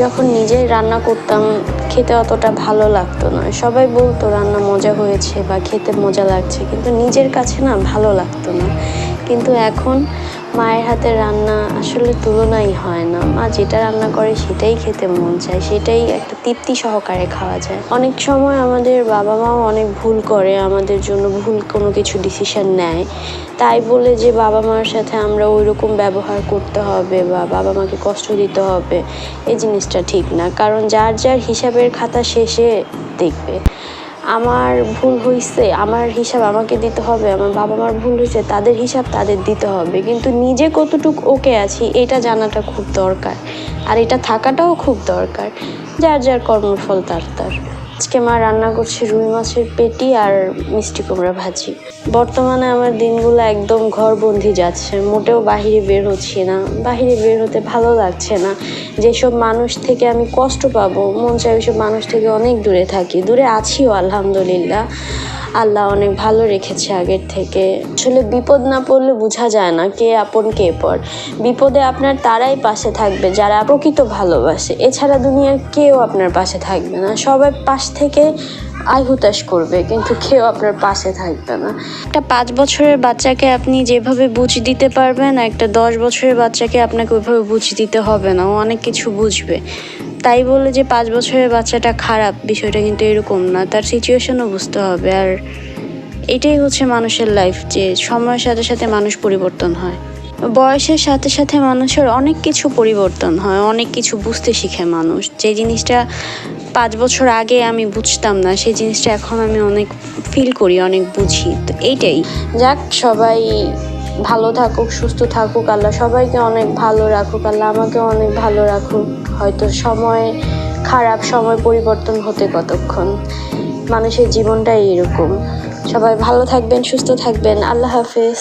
যখন নিজেই রান্না করতাম খেতে অতটা ভালো লাগতো না। সবাই বলতো রান্না মজা হয়েছে বা খেতে মজা লাগছে, কিন্তু নিজের কাছে না ভালো লাগতো না। কিন্তু এখন মায়ের হাতের রান্না আসলে তুলনাই হয় না। মা যেটা রান্না করে সেটাই খেতে মন চায়, সেটাই একটা তৃপ্তি সহকারে খাওয়া যায়। অনেক সময় আমাদের বাবা মাও অনেক ভুল করে, আমাদের জন্য ভুল কোনো কিছু ডিসিশন নেয়। তাই বলে যে বাবা মার সাথে আমরা ওই রকম ব্যবহার করতে হবে বা বাবা মাকে কষ্ট দিতে হবে, এই জিনিসটা ঠিক না। কারণ যার যার হিসাবের খাতা শেষে দেখবে। আমার ভুল হয়েছে, আমার হিসাব আমাকে দিতে হবে, আমার বাবা মার ভুল হয়েছে, তাদের হিসাব তাদের দিতে হবে। কিন্তু নিজে কতটুকু ওকে আছি এটা জানাটা খুব দরকার, আর এটা থাকাটাও খুব দরকার। যার যার কর্মফল তার তার। আজকে মা রান্না করছে রুই মাছের পেটি আর মিষ্টি কুমড়া ভাজি। বর্তমানে আমার দিনগুলো একদম ঘরবন্দি যাচ্ছে, মোটেও বাহিরে বের হচ্ছি না। বাহিরে বের হতে ভালো লাগছে না। যেসব মানুষ থেকে আমি কষ্ট পাবো, মন চাই ওইসব মানুষ থেকে অনেক দূরে থাকি। দূরে আছিও আলহামদুলিল্লাহ, আল্লাহ অনেক ভালো রেখেছে আগের থেকে। আসলে বিপদ না পড়লে বোঝা যায় না কে আপন কে পর। বিপদে আপনার তারাই পাশে থাকবে যারা প্রকৃত ভালোবাসে, এছাড়া দুনিয়ার কেউ আপনার পাশে থাকবে না। সবাই পাশ থেকে আইহুতাশ করবে, কিন্তু কেউ আপনার পাশে থাকবে না। একটা 5 বছরের বাচ্চাকে আপনি যেভাবে বুঝ দিতে পারবেন, একটা 10 বছরের বাচ্চাকে আপনাকে ওইভাবে বুঝ দিতে হবে না। ও অনেক কিছু বুঝবে। তাই বলে যে 5 বছরের বাচ্চাটা খারাপ, বিষয়টা কিন্তু এরকম না। তার সিচুয়েশনও বুঝতে হবে। আর এটাই হচ্ছে মানুষের লাইফ, যে সময়ের সাথে সাথে মানুষ পরিবর্তন হয়। বয়সের সাথে সাথে মানুষের অনেক কিছু পরিবর্তন হয়, অনেক কিছু বুঝতে শিখে মানুষ। যে জিনিসটা 5 বছর আগে আমি বুঝতাম না, সেই জিনিসটা এখন আমি অনেক ফিল করি, অনেক বুঝি। তো এইটাই। যাক, সবাই ভালো থাকুক, সুস্থ থাকুক, আল্লাহ সবাইকে অনেক ভালো রাখুক, আল্লাহ আমাকে অনেক ভালো রাখুক। হয়তো সময় খারাপ, সময় পরিবর্তন হতে কতক্ষণ। মানুষের জীবনটাই এরকম। সবাই ভালো থাকবেন, সুস্থ থাকবেন। আল্লাহ হাফেজ।